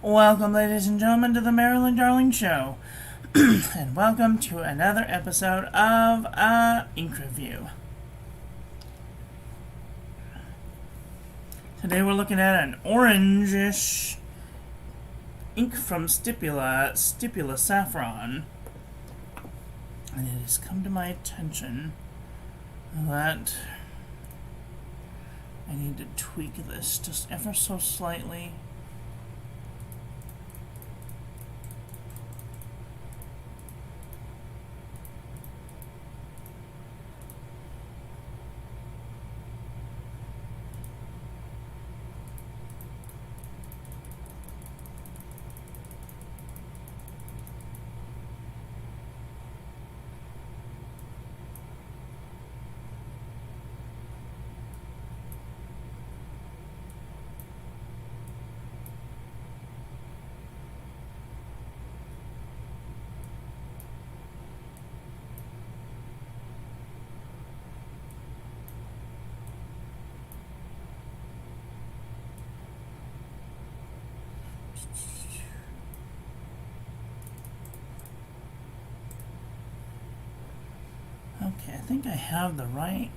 Welcome, ladies and gentlemen, to the Marilyn Darling Show, and welcome to another episode of Ink Review. Today we're looking at an orangish ink from Stipula Sapphron, and it has come to my attention that I need to tweak this just ever so slightly. Okay, I think I have the right.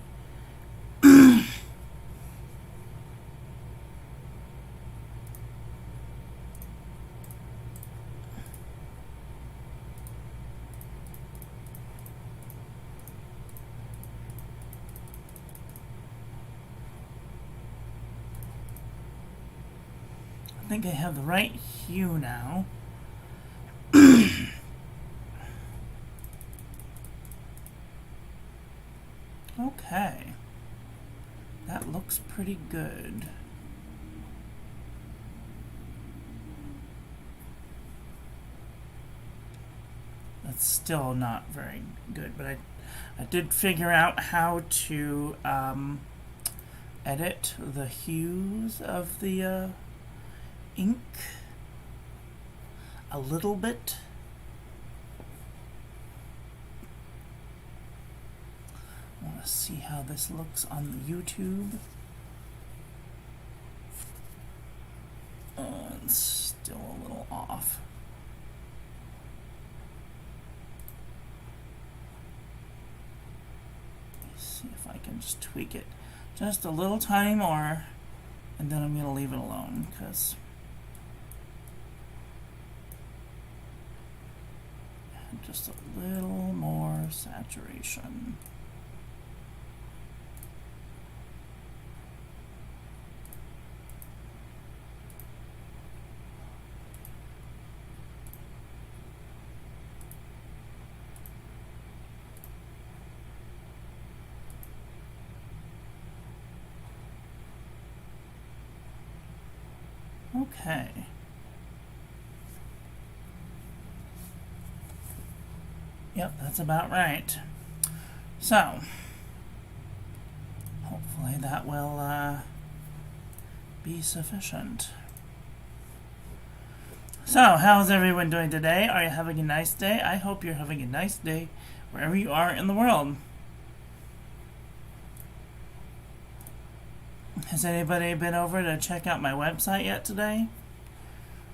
I think I have the right hue now. Okay, that looks pretty good. That's still not very good, but I did figure out how to edit the hues of the ink a little bit. I want to see how this looks on the YouTube. It's still a little off. Let's see if I can just tweak it just a little tiny more, and then I'm going to leave it alone because just a little more saturation. Okay. Yep, that's about right. So, hopefully that will be sufficient. So, how's everyone doing today? Are you having a nice day? I hope you're having a nice day wherever you are in the world. Has anybody been over to check out my website yet today?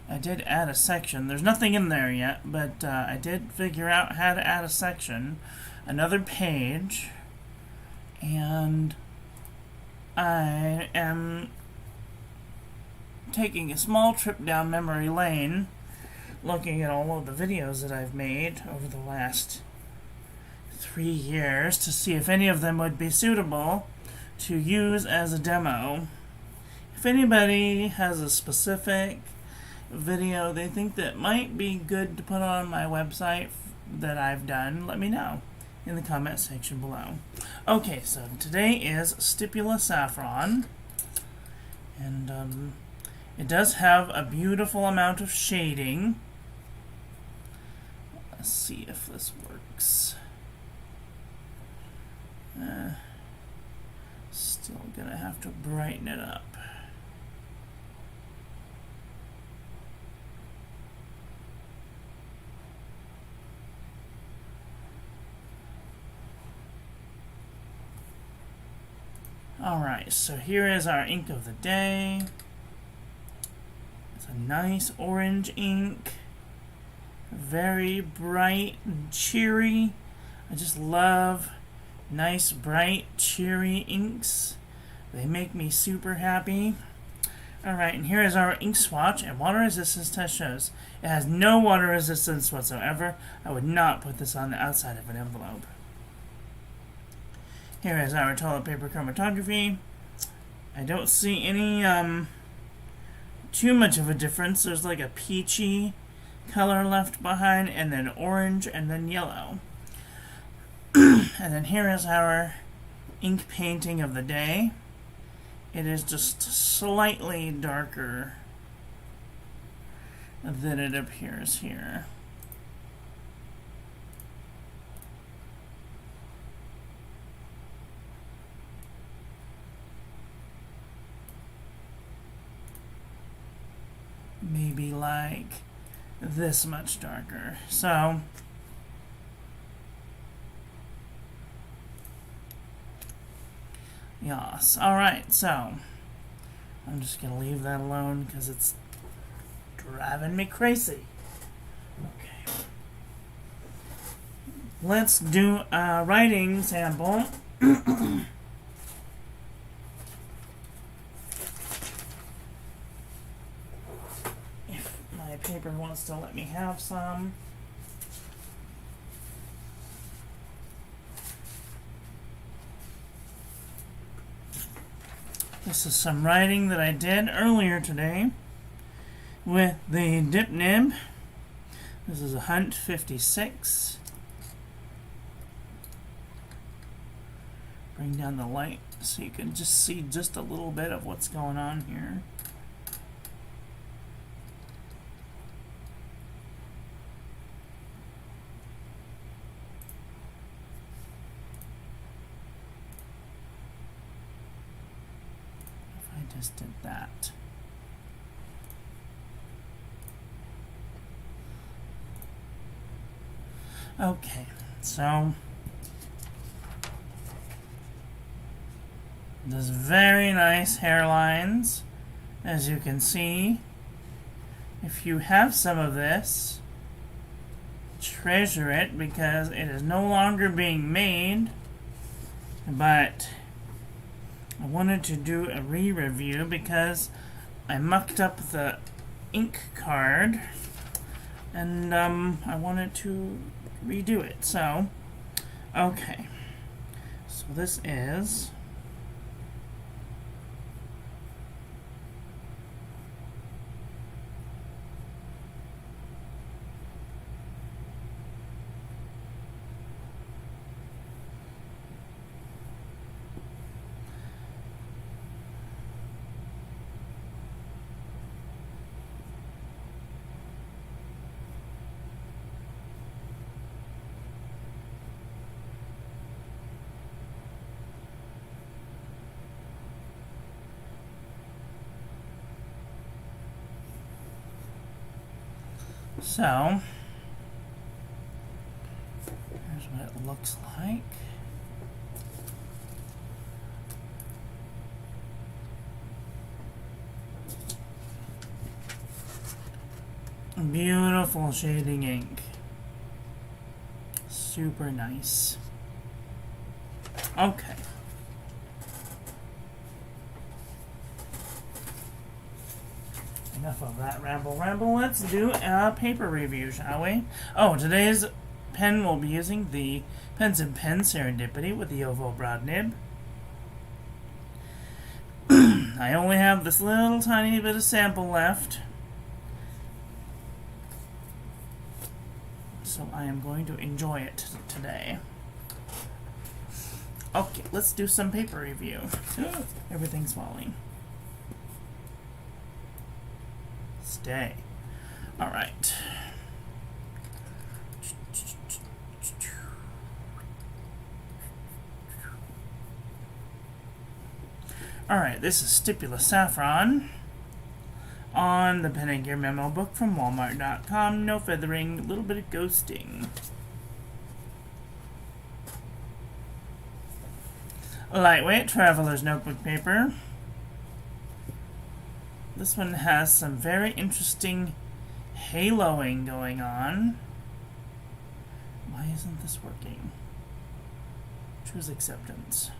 I did add a section. There's nothing in there yet, but I did figure out how to add a section, another page, and I am taking a small trip down memory lane, looking at all of the videos that I've made over the last 3 years to see if any of them would be suitable to use as a demo. If anybody has a specific video they think that might be good to put on my website that I've done, let me know in the comment section below. Okay, so today is Stipula Sapphron, and it does have a beautiful amount of shading. Let's see if this works. Still gonna have to brighten it up. Alright, so here is our ink of the day. It's a nice orange ink. Very bright and cheery. I just love nice, bright, cheery inks. They make me super happy. Alright, and here is our ink swatch, and water resistance test shows it has no water resistance whatsoever. I would not put this on the outside of an envelope. Here is our toilet paper chromatography. I don't see any too much of a difference. There's like a peachy color left behind, and then orange, and then yellow. And then here is our ink painting of the day. It is just slightly darker than it appears here. Maybe like this much darker. So yes. Alright, so I'm just going to leave that alone because it's driving me crazy. Okay. Let's do a writing sample. If my paper wants to let me have some. This is some writing that I did earlier today with the dip nib. This is a Hunt 56. Bring down the light so you can just see just a little bit of what's going on here. Just did that. Okay, so there's very nice hairlines, as you can see. If you have some of this, treasure it because it is no longer being made, but I wanted to do a re-review because I mucked up the ink card and I wanted to redo it. So, okay. So this is so here's what it looks like. Beautiful shading ink. Super nice. Okay. Enough of that ramble. Let's do a paper review, shall we? Oh, today's pen will be using the Pens and Pens Serendipity with the oval broad nib. I only have this little tiny bit of sample left, so I am going to enjoy it today. Okay, let's do some paper review. Everything's falling. Stay. Alright. Alright, this is Stipula Sapphron on the Pen and Gear memo book from Walmart.com. No feathering, a little bit of ghosting. Lightweight Traveler's Notebook paper. This one has some very interesting haloing going on. Why isn't this working? Choose acceptance.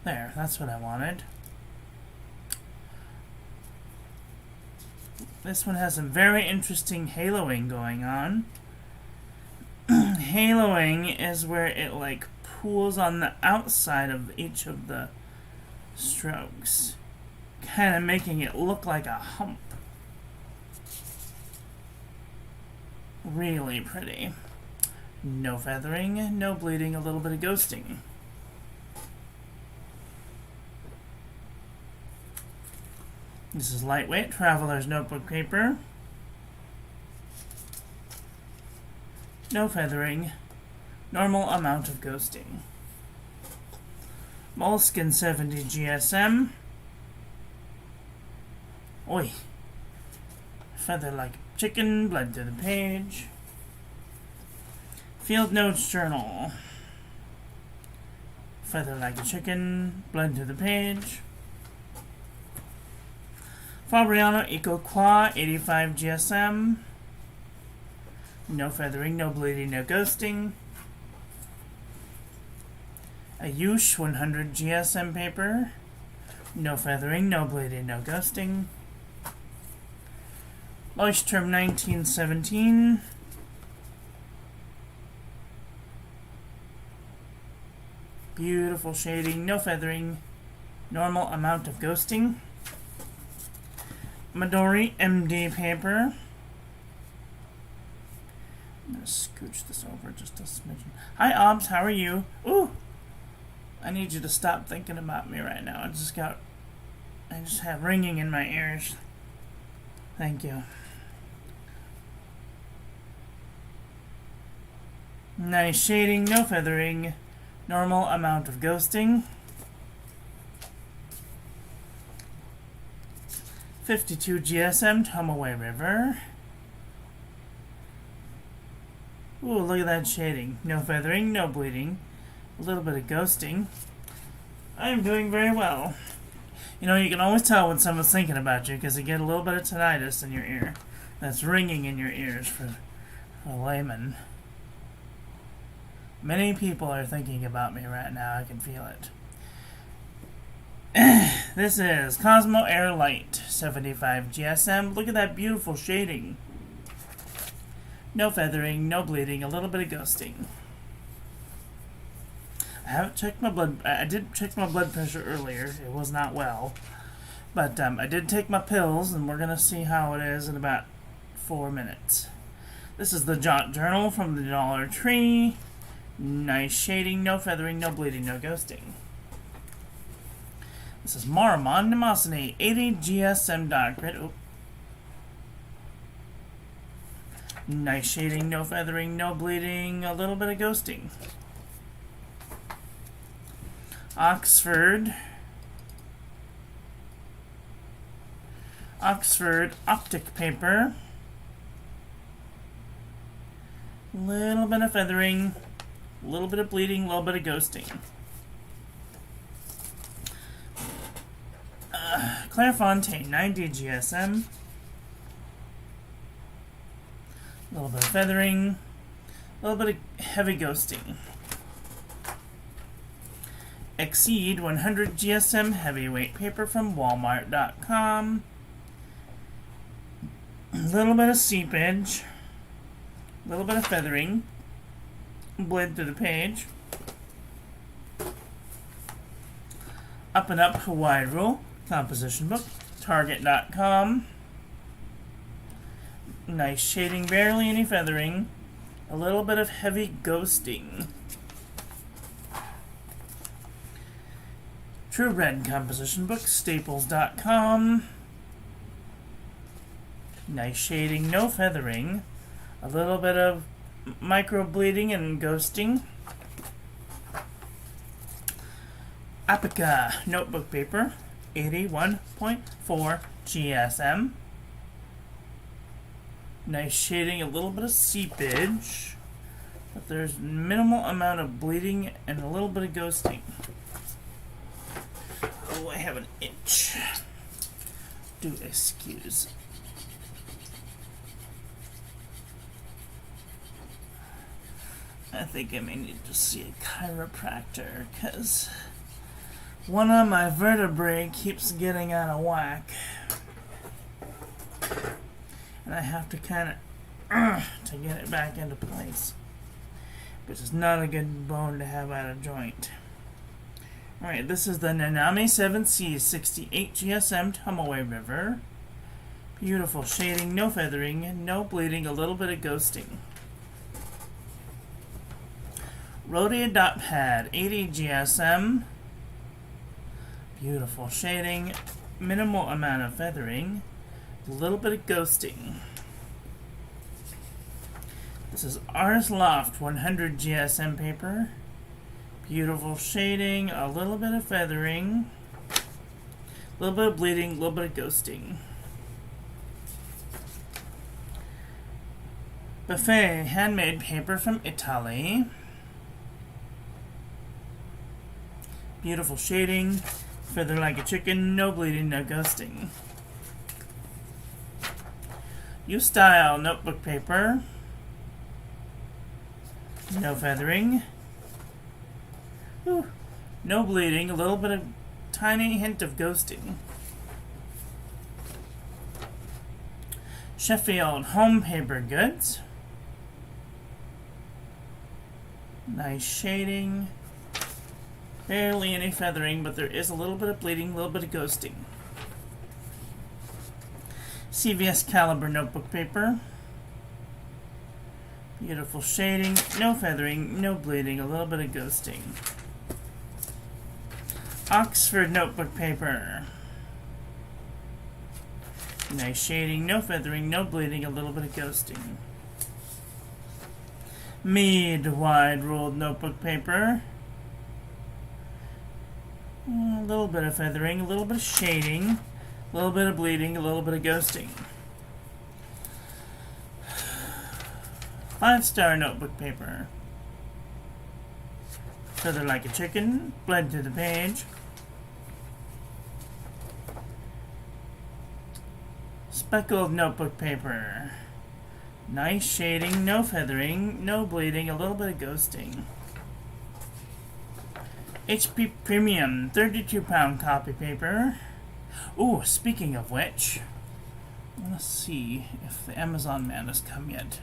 There, that's what I wanted. This one has some very interesting haloing going on. Haloing is where it like pools on the outside of each of the strokes, kind of making it look like a hump. Really pretty. No feathering, no bleeding, a little bit of ghosting. This is lightweight traveler's notebook paper. No feathering. Normal amount of ghosting. Moleskin 70 GSM. Oi. Feather like chicken, bled to the page. Field Notes Journal. Feather like a chicken, bled to the page. Fabriano Eco Qua 85 GSM. No feathering, no bleeding, no ghosting. Ayush 100 GSM paper. No feathering, no bleeding, no ghosting. Leuchtturm 1917. Beautiful shading, no feathering, normal amount of ghosting. Midori MD paper. I'm going to scooch this over just a smidgen. Hi, Obs, how are you? Ooh! I need you to stop thinking about me right now. I just have ringing in my ears. Thank you. Nice shading, no feathering, normal amount of ghosting. 52 GSM, Tomaway River. Ooh, look at that shading. No feathering, no bleeding. A little bit of ghosting. I am doing very well. You know, you can always tell when someone's thinking about you because you get a little bit of tinnitus in your ear. That's ringing in your ears for a layman. Many people are thinking about me right now. I can feel it. This is Cosmo Air Light 75 GSM. Look at that beautiful shading. No feathering, no bleeding, a little bit of ghosting. I haven't checked my blood. I did check my blood pressure earlier. It was not well. But I did take my pills, and we're going to see how it is in about 4 minutes. This is the Jot Journal from the Dollar Tree. Nice shading, no feathering, no bleeding, no ghosting. This is Maramon Nemosine 80 GSM dot grid. Oh. Nice shading, no feathering, no bleeding, a little bit of ghosting. Oxford Optic paper. Little bit of feathering, a little bit of bleeding, a little bit of ghosting. Clairefontaine 90 GSM. A little bit of feathering, a little bit of heavy ghosting. Exceed 100 GSM heavyweight paper from Walmart.com. A little bit of seepage, a little bit of feathering, bled through the page. Up and Up Wide Rule composition book, Target.com. Nice shading, barely any feathering, a little bit of heavy ghosting. True Red composition book, Staples.com. Nice shading, no feathering, a little bit of micro bleeding and ghosting. Apica notebook paper, 81.4 GSM. Nice shading, a little bit of seepage, but there's minimal amount of bleeding and a little bit of ghosting. Oh, I have an itch. Do excuse. I think I may need to see a chiropractor because one of my vertebrae keeps getting out of whack. And I have to kind of to get it back into place. Which is not a good bone to have out of joint. Alright, this is the Nanami 7C 68 GSM Tumaway River. Beautiful shading, no feathering, no bleeding, a little bit of ghosting. Rhodia Dot Pad 80 GSM. Beautiful shading, minimal amount of feathering, a little bit of ghosting. This is Artist Loft 100 GSM paper. Beautiful shading, a little bit of feathering, a little bit of bleeding, a little bit of ghosting. Buffet handmade paper from Italy. Beautiful shading, feather like a chicken, no bleeding, no ghosting. U-Style notebook paper, no feathering, no bleeding, a little bit of tiny hint of ghosting. Sheffield home paper goods, nice shading. Barely any feathering, but there is a little bit of bleeding, a little bit of ghosting. CVS Caliber notebook paper. Beautiful shading, no feathering, no bleeding, a little bit of ghosting. Oxford notebook paper. Nice shading, no feathering, no bleeding, a little bit of ghosting. Mead wide ruled notebook paper. A little bit of feathering, a little bit of shading, a little bit of bleeding, a little bit of ghosting. 5-star notebook paper. Feather like a chicken, bled to the page. Speckled notebook paper. Nice shading, no feathering, no bleeding, a little bit of ghosting. HP Premium 32-pound copy paper. Ooh, speaking of which, let's see if the Amazon man has come yet.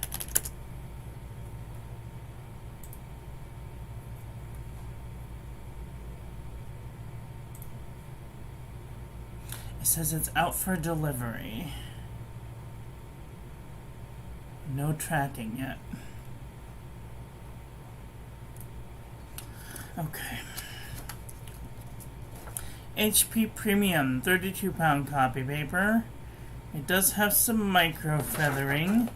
It says it's out for delivery. No tracking yet. Okay. HP Premium 32-pound copy paper. It does have some micro feathering,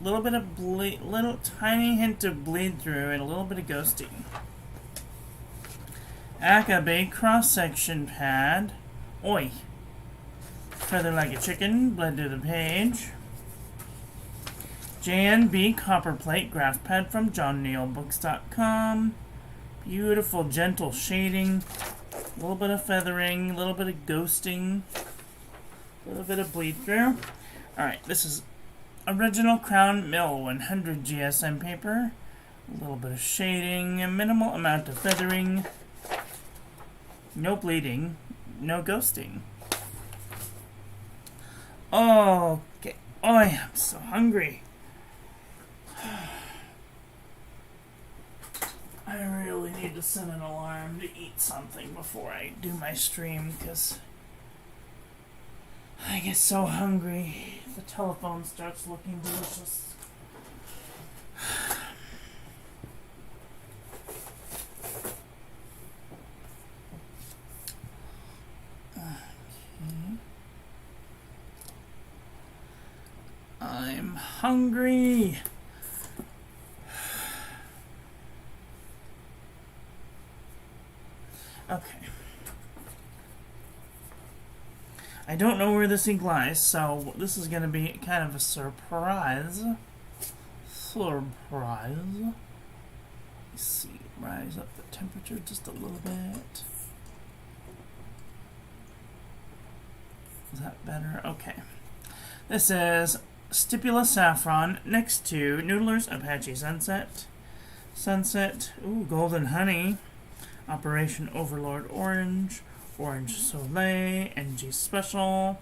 a little bit of little tiny hint of bleed through, and a little bit of ghosting. Akabe cross section pad. Oi. Feather like a chicken, bled to the page. JNB copper plate graph pad from johnneilbooks.com. Beautiful gentle shading. A little bit of feathering, a little bit of ghosting, a little bit of bleed through. Alright, this is Original Crown Mill 100 GSM paper. A little bit of shading, a minimal amount of feathering, no bleeding, no ghosting. Okay. Oh, I am so hungry. I really need to set an alarm to eat something before I do my stream, because I get so hungry. The telephone starts looking delicious. Okay. I'm hungry. Okay. I don't know where this ink lies, so this is going to be kind of a surprise. Surprise. Let's see, rise up the temperature just a little bit. Is that better? Okay. This is Stipula Sapphron next to Noodler's Apache Sunset. Sunset, ooh, Golden Honey, Operation Overlord Orange, Orange Soleil, NG Special,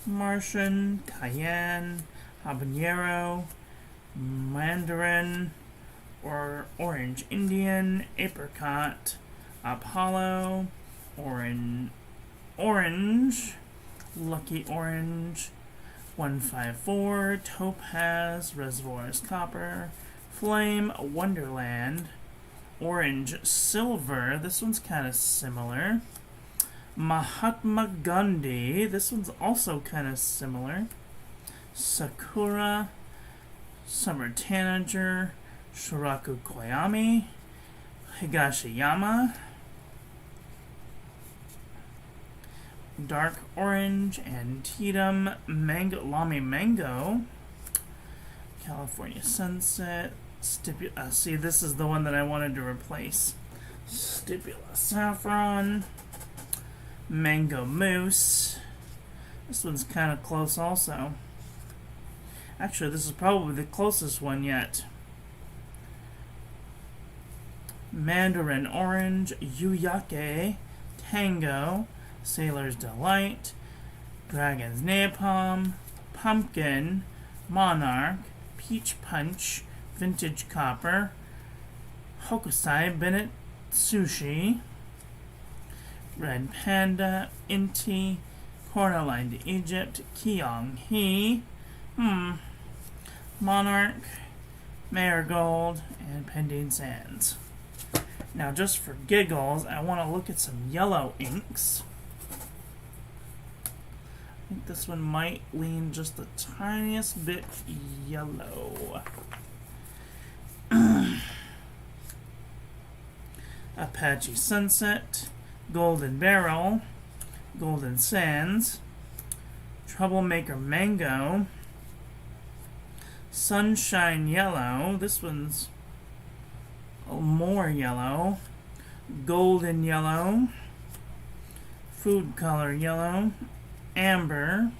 Martian, Cayenne, Habanero, Mandarin, or Orange Indian, Apricot, Apollo, Orange, Lucky Orange, 154, Topaz, Reservoirs Copper, Flame, Wonderland, Orange Silver, this one's kind of similar, Mahatma Gandhi, this one's also kind of similar, Sakura, Summer Tanager, Shiraku Koyami, Higashiyama, Dark Orange, Antietam, Lamy Mango, California Sunset, see, this is the one that I wanted to replace. Stipula Saffron, Mango Mousse. This one's kind of close also. Actually, this is probably the closest one yet. Mandarin Orange, Yuyake, Tango, Sailor's Delight, Dragon's Napalm, Pumpkin, Monarch, Peach Punch, Vintage Copper, Hokusai Bennett Sushi, Red Panda, Inti, Coraline de Egypt, Kyong Hee, Monarch, Marigold, and Pending Sands. Now, just for giggles, I want to look at some yellow inks. I think this one might lean just the tiniest bit yellow. Apache Sunset, Golden Barrel, Golden Sands, Troublemaker Mango, Sunshine Yellow, this one's more yellow, Golden Yellow, Food Color Yellow, Amber,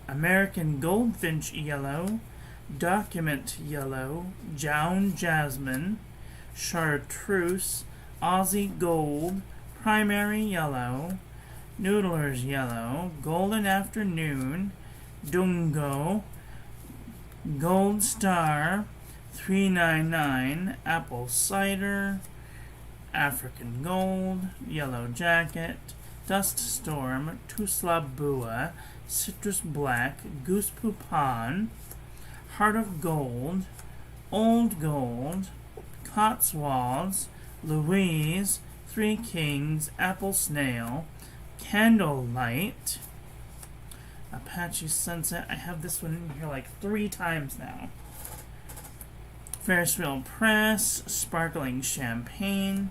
American Goldfinch Yellow, Document Yellow, Jown Jasmine, Chartreuse, Aussie Gold, Primary Yellow, Noodler's Yellow, Golden Afternoon, Dungo, Gold Star, 399, Apple Cider, African Gold, Yellow Jacket, Dust Storm, Tuslabua, Citrus Black, Goose Poupon, Heart of Gold, Old Gold, Cotswolds, Louise, Three Kings, Apple Snail, Candlelight, Apache Sunset. I have this one in here like 3 times now. Ferris Wheel Press, Sparkling Champagne,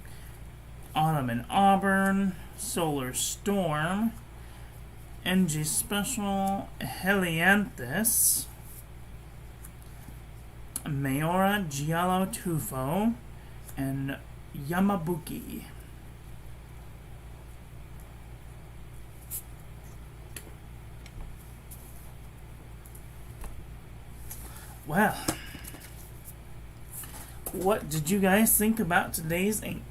Autumn in Auburn, Solar Storm, NG Special, Helianthus, Mayora Giallo Tufo, and Yamabuki. Well, what did you guys think about today's ink?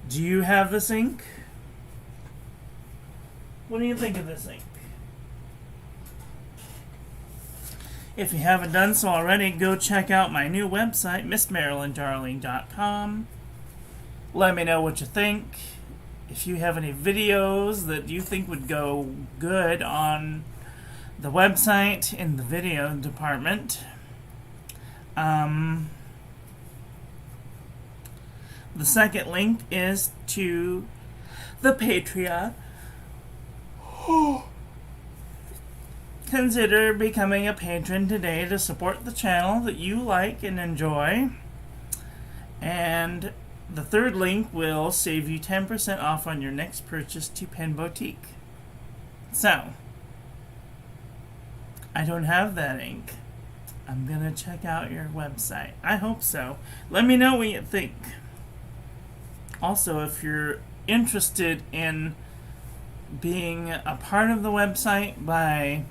Do you have this ink? What do you think of this ink? If you haven't done so already, go check out my new website, MissMarilynDarling.com. Let me know what you think. If you have any videos that you think would go good on the website in the video department. The second link is to the Patreon. Consider becoming a patron today to support the channel that you like and enjoy. And the third link will save you 10% off on your next purchase to Pen Boutique. So, I don't have that ink. I'm gonna check out your website. I hope so. Let me know what you think. Also, if you're interested in being a part of the website by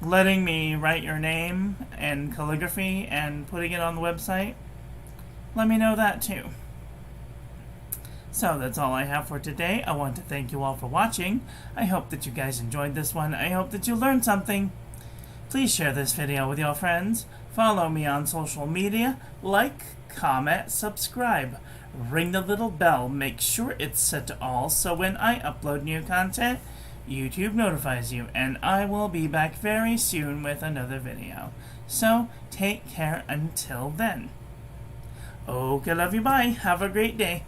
letting me write your name and calligraphy and putting it on the website, let me know that too. So that's all I have for today. I want to thank you all for watching. I hope that you guys enjoyed this one. I hope that you learned something. Please share this video with your friends. Follow me on social media. Like, comment, subscribe. Ring the little bell. Make sure it's set to all so when I upload new content, YouTube notifies you. And I will be back very soon with another video. So take care until then. Okay, love you, bye. Have a great day.